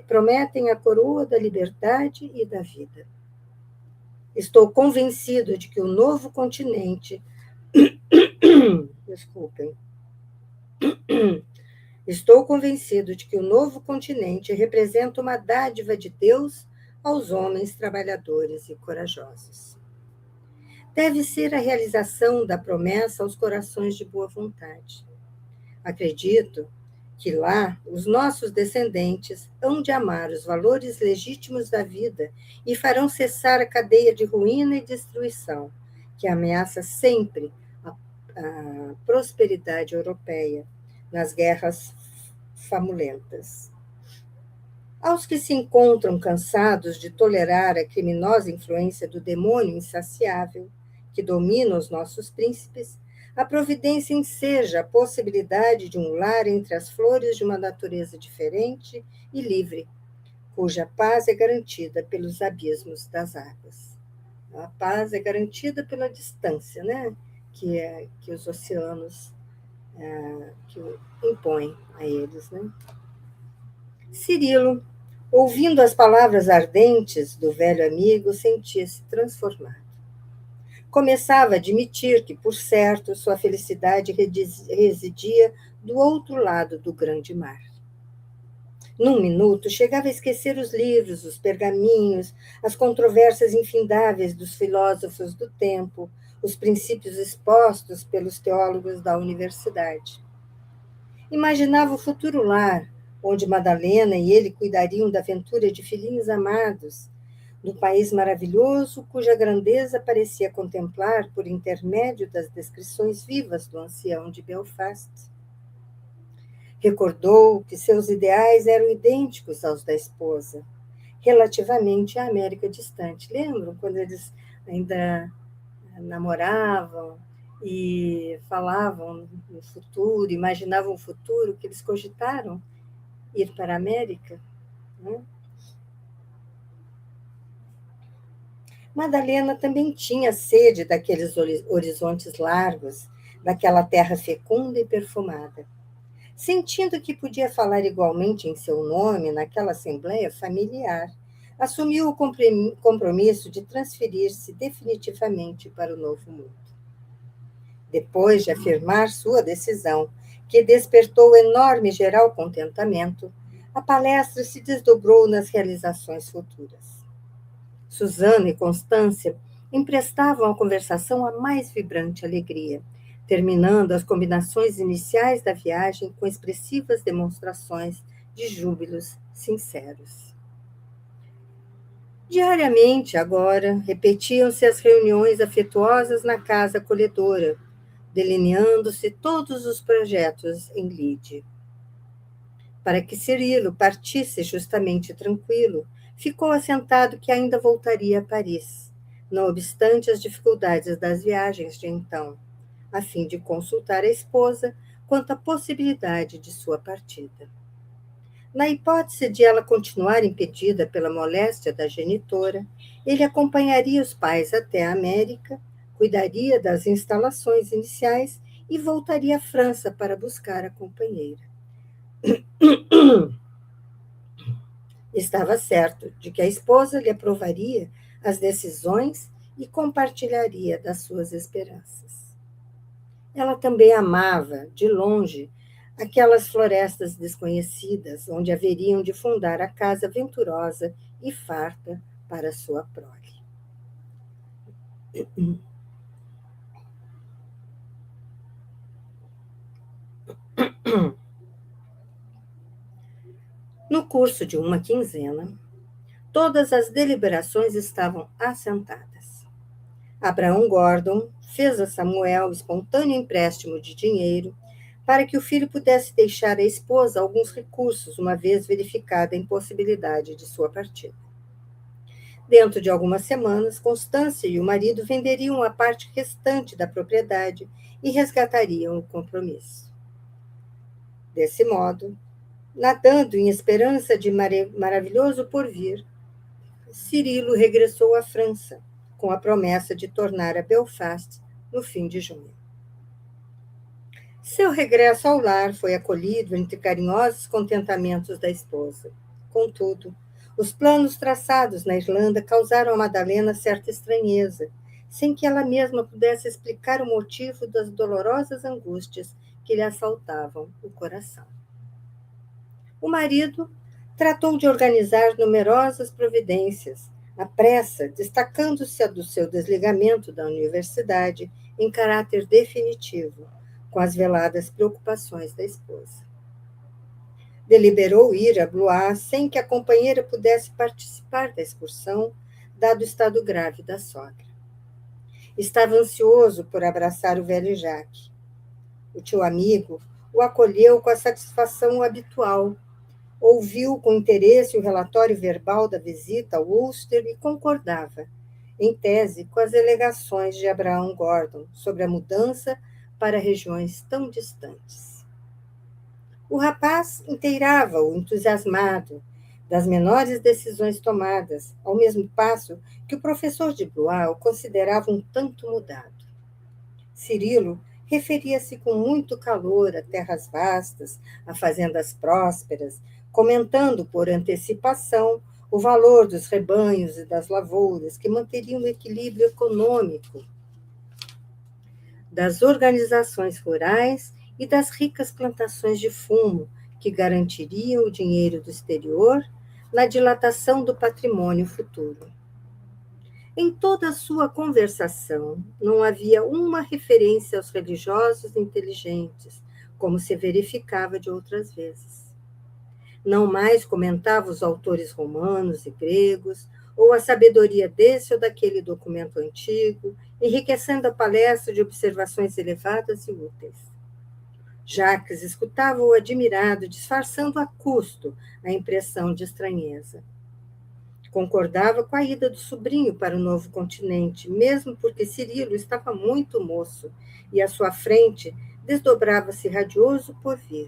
prometem a coroa da liberdade e da vida. Estou convencido de que o novo continente Desculpem. Estou convencido de que o novo continente representa uma dádiva de Deus aos homens trabalhadores e corajosos. Deve ser a realização da promessa aos corações de boa vontade. Acredito que lá os nossos descendentes hão de amar os valores legítimos da vida e farão cessar a cadeia de ruína e destruição que ameaça sempre a prosperidade europeia nas guerras famulentas. Aos que se encontram cansados de tolerar a criminosa influência do demônio insaciável que domina os nossos príncipes, a providência enseja a possibilidade de um lar entre as flores de uma natureza diferente e livre, cuja paz é garantida pelos abismos das águas. A paz é garantida pela distância, né? Que os oceanos que impõem a eles. Né? Cirilo, ouvindo as palavras ardentes do velho amigo, sentia-se transformado. Começava a admitir que, por certo, sua felicidade residia do outro lado do grande mar. Num minuto, chegava a esquecer os livros, os pergaminhos, as controvérsias infindáveis dos filósofos do tempo, os princípios expostos pelos teólogos da universidade. Imaginava o futuro lar, onde Madalena e ele cuidariam da aventura de filhinhos amados, do país maravilhoso cuja grandeza parecia contemplar por intermédio das descrições vivas do ancião de Belfast. Recordou que seus ideais eram idênticos aos da esposa, relativamente à América distante. Lembram quando eles ainda namoravam e falavam no futuro, imaginavam o futuro, que eles cogitaram ir para a América, né? Madalena também tinha sede daqueles horizontes largos, daquela terra fecunda e perfumada. Sentindo que podia falar igualmente em seu nome naquela assembleia familiar, assumiu o compromisso de transferir-se definitivamente para o novo mundo. Depois de afirmar sua decisão, que despertou enorme e geral contentamento, a palestra se desdobrou nas realizações futuras. Susana e Constância emprestavam à conversação a mais vibrante alegria, terminando as combinações iniciais da viagem com expressivas demonstrações de júbilos sinceros. Diariamente, agora, repetiam-se as reuniões afetuosas na casa acolhedora, delineando-se todos os projetos em lide. Para que Cirilo partisse justamente tranquilo, ficou assentado que ainda voltaria a Paris, não obstante as dificuldades das viagens de então, a fim de consultar a esposa quanto à possibilidade de sua partida. Na hipótese de ela continuar impedida pela moléstia da genitora, ele acompanharia os pais até a América, cuidaria das instalações iniciais e voltaria à França para buscar a companheira. Estava certo de que a esposa lhe aprovaria as decisões e compartilharia das suas esperanças. Ela também amava, de longe, aquelas florestas desconhecidas onde haveriam de fundar a casa venturosa e farta para sua prole. No curso de uma quinzena, todas as deliberações estavam assentadas. Abraão Gordon fez a Samuel espontâneo empréstimo de dinheiro para que o filho pudesse deixar à esposa alguns recursos, uma vez verificada a impossibilidade de sua partida. Dentro de algumas semanas, Constância e o marido venderiam a parte restante da propriedade e resgatariam o compromisso. Desse modo, nadando em esperança de maravilhoso porvir, Cirilo regressou à França, com a promessa de tornar a Belfast no fim de junho. Seu regresso ao lar foi acolhido entre carinhosos contentamentos da esposa. Contudo, os planos traçados na Irlanda causaram a Madalena certa estranheza, sem que ela mesma pudesse explicar o motivo das dolorosas angústias que lhe assaltavam o coração. O marido tratou de organizar numerosas providências, à pressa, destacando-se a do seu desligamento da universidade em caráter definitivo, com as veladas preocupações da esposa. Deliberou ir a Blois sem que a companheira pudesse participar da excursão, dado o estado grave da sogra. Estava ansioso por abraçar o velho Jacques. O tio amigo o acolheu com a satisfação habitual, ouviu com interesse o relatório verbal da visita ao Ulster e concordava, em tese, com as alegações de Abraão Gordon sobre a mudança para regiões tão distantes. O rapaz inteirava-o entusiasmado das menores decisões tomadas, ao mesmo passo que o professor de Blois o considerava um tanto mudado. Cirilo referia-se com muito calor a terras vastas, a fazendas prósperas, comentando por antecipação o valor dos rebanhos e das lavouras que manteriam o equilíbrio econômico das organizações rurais e das ricas plantações de fumo que garantiriam o dinheiro do exterior na dilatação do patrimônio futuro. Em toda a sua conversação, não havia uma referência aos religiosos inteligentes, como se verificava de outras vezes. Não mais comentava os autores romanos e gregos, ou a sabedoria desse ou daquele documento antigo, enriquecendo a palestra de observações elevadas e úteis. Jacques escutava-o admirado, disfarçando a custo a impressão de estranheza. Concordava com a ida do sobrinho para o novo continente, mesmo porque Cirilo estava muito moço e à sua frente desdobrava-se radioso porvir.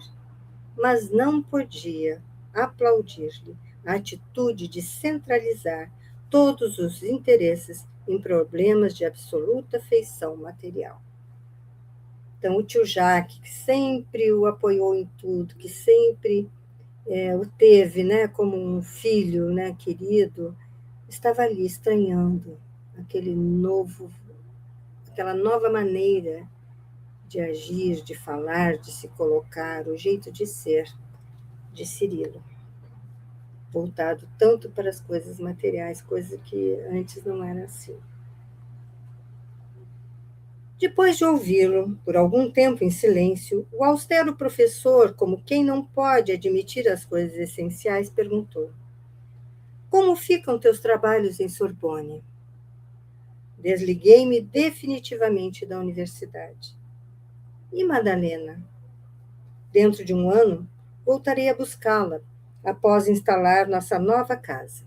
Mas não podia aplaudir-lhe a atitude de centralizar todos os interesses em problemas de absoluta feição material. Então, o tio Jacques, que sempre o apoiou em tudo, que sempre o teve, né, como um filho, né, querido, estava ali estranhando aquele novo, aquela nova maneira de agir, de falar, de se colocar, o jeito de ser de Cirilo, voltado tanto para as coisas materiais, coisa que antes não era assim. Depois de ouvi-lo, por algum tempo em silêncio, o austero professor, como quem não pode admitir as coisas essenciais, perguntou: Como ficam teus trabalhos em Sorbonne? Desliguei-me definitivamente da universidade. E Madalena? Dentro de um ano, voltarei a buscá-la, após instalar nossa nova casa.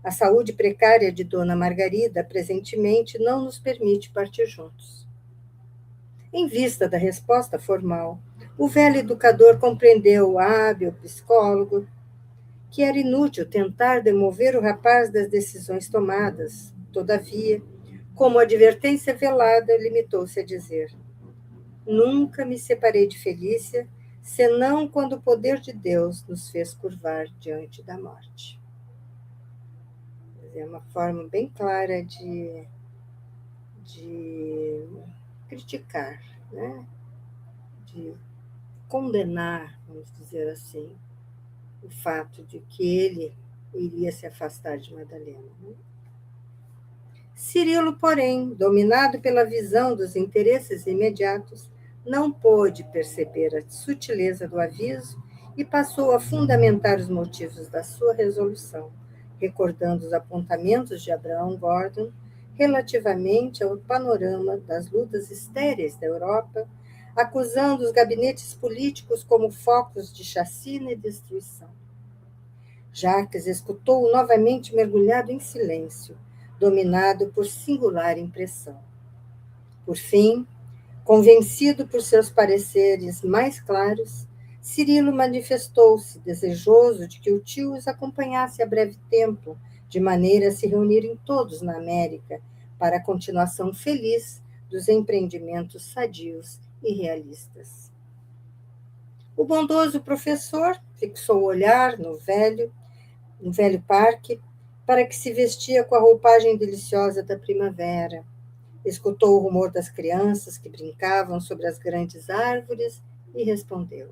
A saúde precária de Dona Margarida, presentemente, não nos permite partir juntos. Em vista da resposta formal, o velho educador compreendeu o hábil psicólogo que era inútil tentar demover o rapaz das decisões tomadas. Todavia, como advertência velada, limitou-se a dizer: Nunca me separei de Felícia, senão quando o poder de Deus nos fez curvar diante da morte. É uma forma bem clara de criticar, né? De condenar, vamos dizer assim, o fato de que ele iria se afastar de Madalena. Né? Cirilo, porém, dominado pela visão dos interesses imediatos, não pôde perceber a sutileza do aviso e passou a fundamentar os motivos da sua resolução, recordando os apontamentos de Abraham Gordon relativamente ao panorama das lutas estéreis da Europa, acusando os gabinetes políticos como focos de chacina e destruição. Jacques escutou-o novamente mergulhado em silêncio, dominado por singular impressão. Por fim, convencido por seus pareceres mais claros, Cirilo manifestou-se desejoso de que o tio os acompanhasse a breve tempo, de maneira a se reunirem todos na América para a continuação feliz dos empreendimentos sadios e realistas. O bondoso professor fixou o olhar no velho parque, para que se vestia com a roupagem deliciosa da primavera. Escutou o rumor das crianças que brincavam sobre as grandes árvores e respondeu: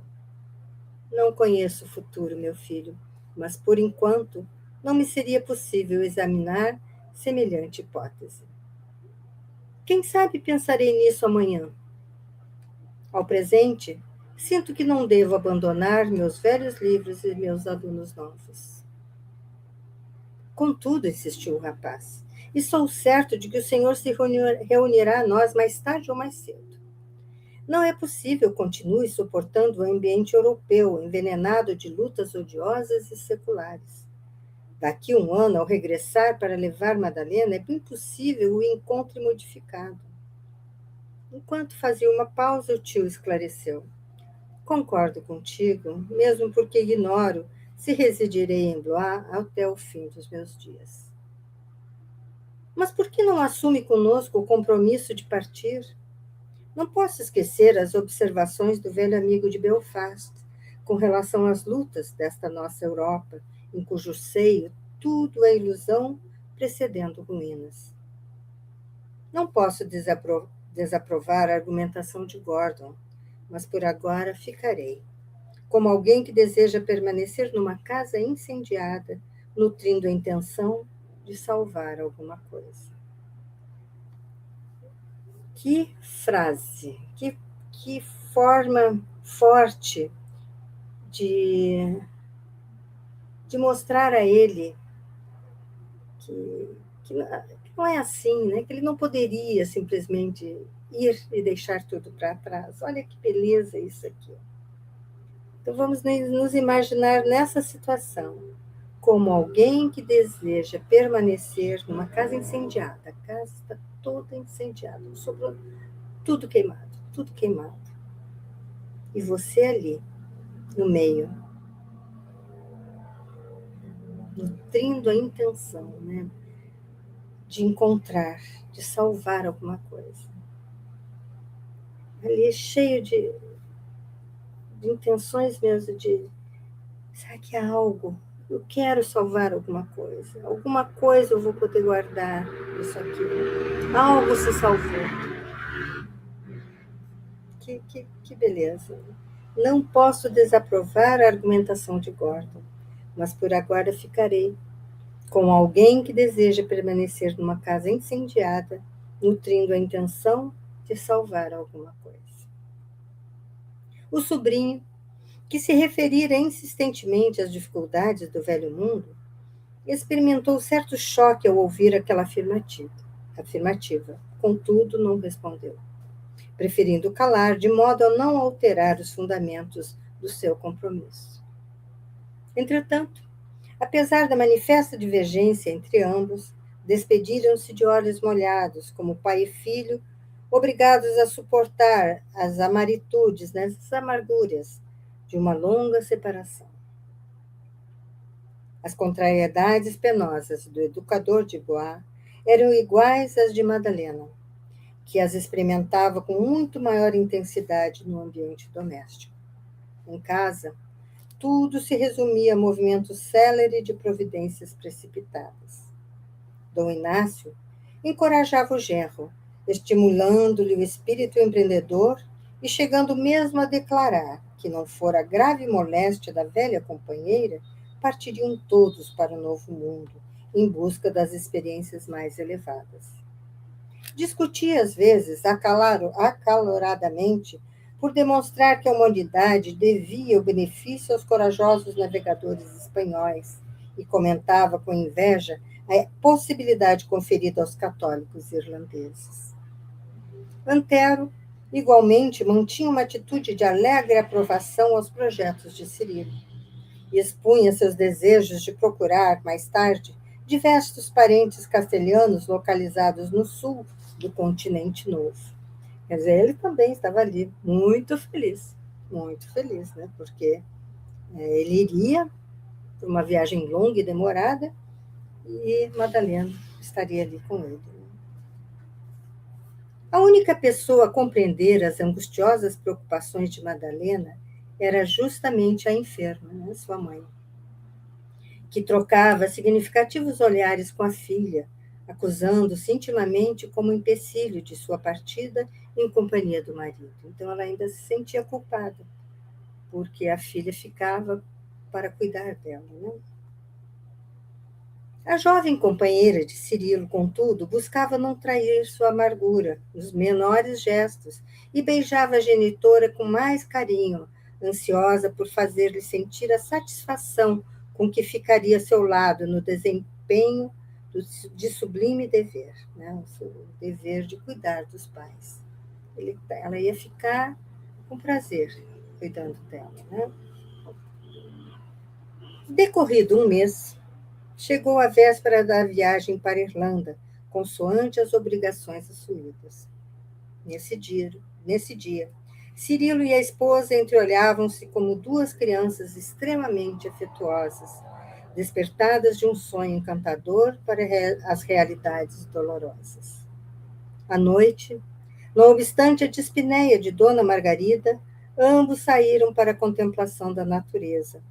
Não conheço o futuro, meu filho, mas por enquanto não me seria possível examinar semelhante hipótese. Quem sabe pensarei nisso amanhã. Ao presente, sinto que não devo abandonar meus velhos livros e meus alunos novos. Contudo, insistiu o rapaz, estou certo de que o Senhor se reunirá a nós mais tarde ou mais cedo. Não é possível continue suportando o ambiente europeu, envenenado de lutas odiosas e seculares. Daqui a um ano, ao regressar para levar Madalena, é impossível o encontre modificado. Enquanto fazia uma pausa, o tio esclareceu. Concordo contigo, mesmo porque ignoro se residirei em Blois até o fim dos meus dias. Mas por que não assume conosco o compromisso de partir? Não posso esquecer as observações do velho amigo de Belfast com relação às lutas desta nossa Europa, em cujo seio tudo é ilusão precedendo ruínas. Não posso desaprovar a argumentação de Gordon, mas por agora ficarei, como alguém que deseja permanecer numa casa incendiada, nutrindo a intenção de salvar alguma coisa. Que frase, que forma forte de mostrar a ele que não é assim, né? Que ele não poderia simplesmente ir e deixar tudo para trás. Olha que beleza isso aqui. Então vamos nos imaginar nessa situação. como alguém que deseja permanecer numa casa incendiada. A casa está toda incendiada, sobrou tudo queimado, tudo queimado. E você ali, no meio, nutrindo a intenção, né, de encontrar, de salvar alguma coisa. Ali cheio de intenções mesmo de, será que há algo? Eu quero salvar alguma coisa eu vou poder guardar isso aqui. Algo se salvou. Que beleza. Não posso desaprovar a argumentação de Gordon, mas por agora ficarei com alguém que deseja permanecer numa casa incendiada, nutrindo a intenção de salvar alguma coisa. O sobrinho, que se referira insistentemente às dificuldades do velho mundo, experimentou certo choque ao ouvir aquela afirmativa. Contudo, não respondeu, preferindo calar, de modo a não alterar os fundamentos do seu compromisso. Entretanto, apesar da manifesta divergência entre ambos, despediram-se de olhos molhados, como pai e filho, obrigados a suportar as amaritudes, né, as amarguras de uma longa separação. As contrariedades penosas do educador de Bois eram iguais às de Madalena, que as experimentava com muito maior intensidade no ambiente doméstico. Em casa, tudo se resumia a movimento célere de providências precipitadas. Dom Inácio encorajava o genro, estimulando-lhe o espírito empreendedor e chegando mesmo a declarar que, não fora a grave moléstia da velha companheira, partiriam todos para o novo mundo, em busca das experiências mais elevadas. Discutia, às vezes, acaloradamente, por demonstrar que a humanidade devia o benefício aos corajosos navegadores espanhóis e comentava com inveja a possibilidade conferida aos católicos irlandeses. Antero, igualmente, mantinha uma atitude de alegre aprovação aos projetos de Cirilo e expunha seus desejos de procurar, mais tarde, diversos parentes castelhanos localizados no sul do continente novo. Quer dizer, ele também estava ali, muito feliz, né? Porque ele iria para uma viagem longa e demorada e Madalena estaria ali com ele. A única pessoa a compreender as angustiosas preocupações de Madalena era justamente a enferma, né? Sua mãe, que trocava significativos olhares com a filha, acusando-se intimamente como empecilho de sua partida em companhia do marido. Então ela ainda se sentia culpada, porque a filha ficava para cuidar dela, né? A jovem companheira de Cirilo, contudo, buscava não trair sua amargura nos menores gestos e beijava a genitora com mais carinho, ansiosa por fazer-lhe sentir a satisfação com que ficaria a seu lado no desempenho de sublime dever, né? O dever de cuidar dos pais. Ela ia ficar com prazer cuidando dela, né? Decorrido um mês, chegou a véspera da viagem para a Irlanda, consoante as obrigações assumidas. Nesse dia, Cirilo e a esposa entreolhavam-se como duas crianças extremamente afetuosas, despertadas de um sonho encantador para as realidades dolorosas. À noite, não obstante a dispneia de Dona Margarida, ambos saíram para a contemplação da natureza,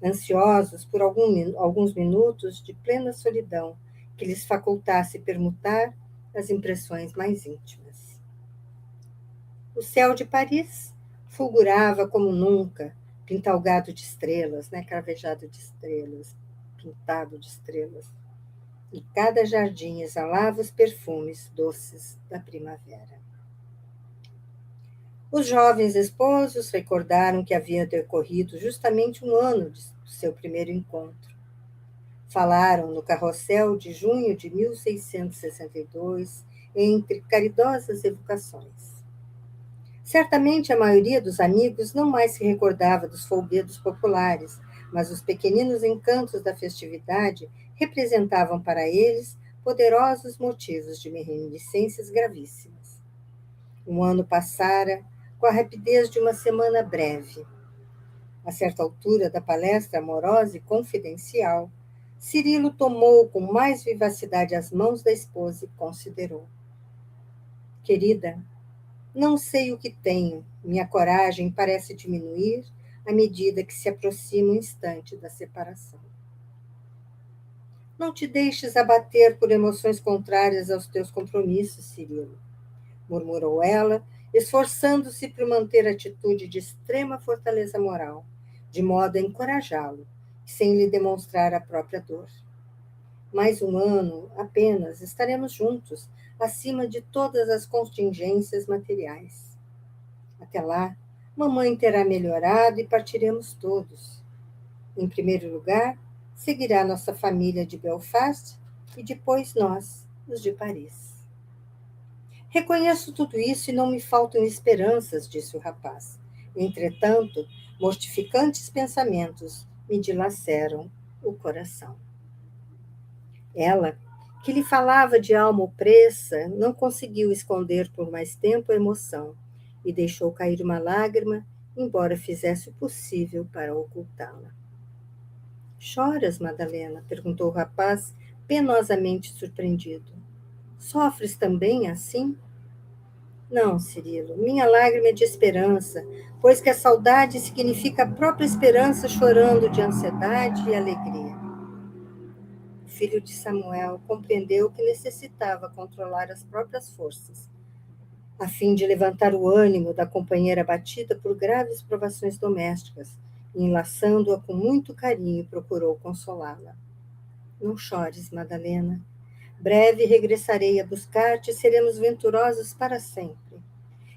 ansiosos por alguns minutos de plena solidão que lhes facultasse permutar as impressões mais íntimas. O céu de Paris fulgurava como nunca, pintalgado de estrelas, né, cravejado de estrelas, pintado de estrelas, e cada jardim exalava os perfumes doces da primavera. Os jovens esposos recordaram que havia decorrido justamente um ano do seu primeiro encontro. Falaram no carrossel de junho de 1662, entre caridosas evocações. Certamente a maioria dos amigos não mais se recordava dos folguedos populares, mas os pequeninos encantos da festividade representavam para eles poderosos motivos de reminiscências gravíssimas. Um ano passara com a rapidez de uma semana breve. A certa altura da palestra amorosa e confidencial, Cirilo tomou com mais vivacidade as mãos da esposa e considerou: Querida, não sei o que tenho, minha coragem parece diminuir à medida que se aproxima o instante da separação. Não te deixes abater por emoções contrárias aos teus compromissos, Cirilo, murmurou ela, esforçando-se por manter atitude de extrema fortaleza moral, de modo a encorajá-lo, sem lhe demonstrar a própria dor. Mais um ano, apenas, estaremos juntos, acima de todas as contingências materiais. Até lá, mamãe terá melhorado e partiremos todos. Em primeiro lugar, seguirá nossa família de Belfast e depois nós, os de Paris. Reconheço tudo isso e não me faltam esperanças, disse o rapaz. Entretanto, mortificantes pensamentos me dilaceram o coração. Ela, que lhe falava de alma opressa, não conseguiu esconder por mais tempo a emoção e deixou cair uma lágrima, embora fizesse o possível para ocultá-la. Choras, Madalena? Perguntou o rapaz, penosamente surpreendido. Sofres também assim? Não, Cirilo, minha lágrima é de esperança, pois que a saudade significa a própria esperança chorando de ansiedade e alegria. O filho de Samuel compreendeu que necessitava controlar as próprias forças, a fim de levantar o ânimo da companheira abatida por graves provações domésticas, e enlaçando-a com muito carinho, procurou consolá-la. Não chores, Madalena. Breve regressarei a buscar-te e seremos venturosos para sempre.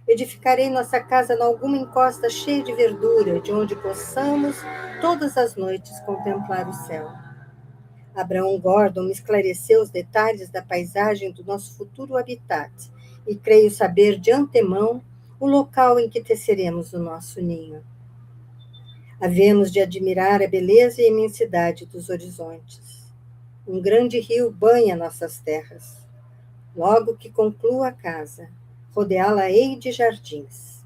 Edificarei nossa casa em alguma encosta cheia de verdura, de onde possamos todas as noites contemplar o céu. Abraão Gordon me esclareceu os detalhes da paisagem do nosso futuro habitat e creio saber de antemão o local em que teceremos o nosso ninho. Havemos de admirar a beleza e a imensidade dos horizontes. Um grande rio banha nossas terras. Logo que conclua a casa, rodeá-la-ei de jardins.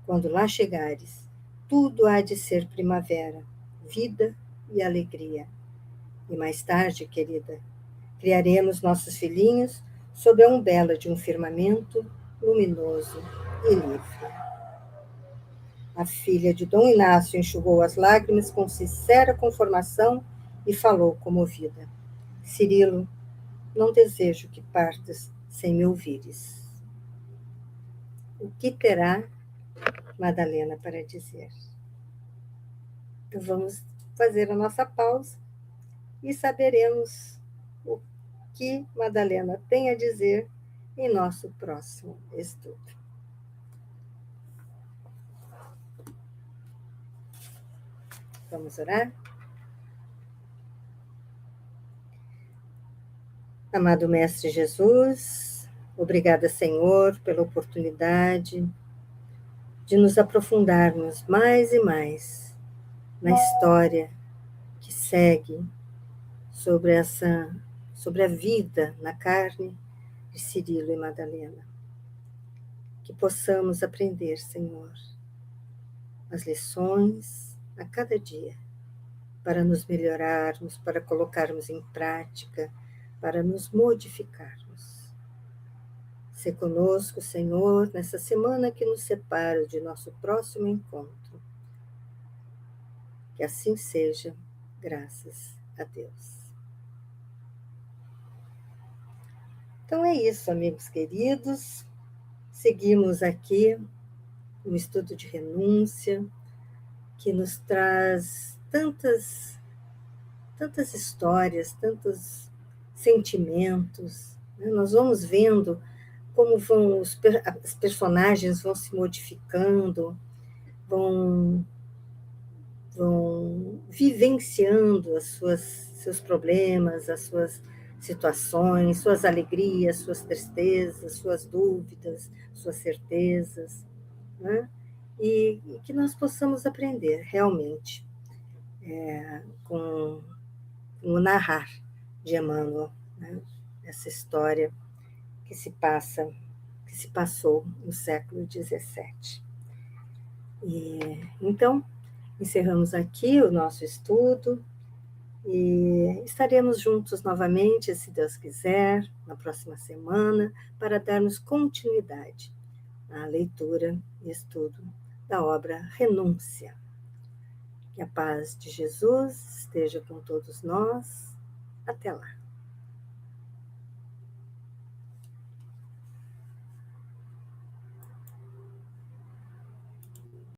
Quando lá chegares, tudo há de ser primavera, vida e alegria. E mais tarde, querida, criaremos nossos filhinhos sob a umbela de um firmamento luminoso e livre. A filha de Dom Inácio enxugou as lágrimas com sincera conformação e falou comovida. Cirilo, não desejo que partas sem me ouvires. O que terá Madalena para dizer? Então vamos fazer a nossa pausa e saberemos o que Madalena tem a dizer em nosso próximo estudo. Vamos orar? Amado Mestre Jesus, obrigada, Senhor, pela oportunidade de nos aprofundarmos mais e mais na história que segue sobre a vida na carne de Cirilo e Madalena. Que possamos aprender, Senhor, as lições a cada dia, para nos melhorarmos, para colocarmos em prática, para nos modificarmos. Se conosco, Senhor, nessa semana que nos separa de nosso próximo encontro. Que assim seja, graças a Deus. Então é isso, amigos queridos. Seguimos aqui um estudo de renúncia que nos traz tantas histórias, tantos sentimentos. Né? Nós vamos vendo como os personagens vão se modificando, vão vivenciando seus problemas, as suas situações, suas alegrias, suas tristezas, suas dúvidas, suas certezas, né? E que nós possamos aprender realmente com o narrar de Emmanuel, né? Essa história que se passou no século XVII. Então, encerramos aqui o nosso estudo e estaremos juntos novamente, se Deus quiser, na próxima semana, para darmos continuidade à leitura e estudo da obra Renúncia. Que a paz de Jesus esteja com todos nós. Até lá.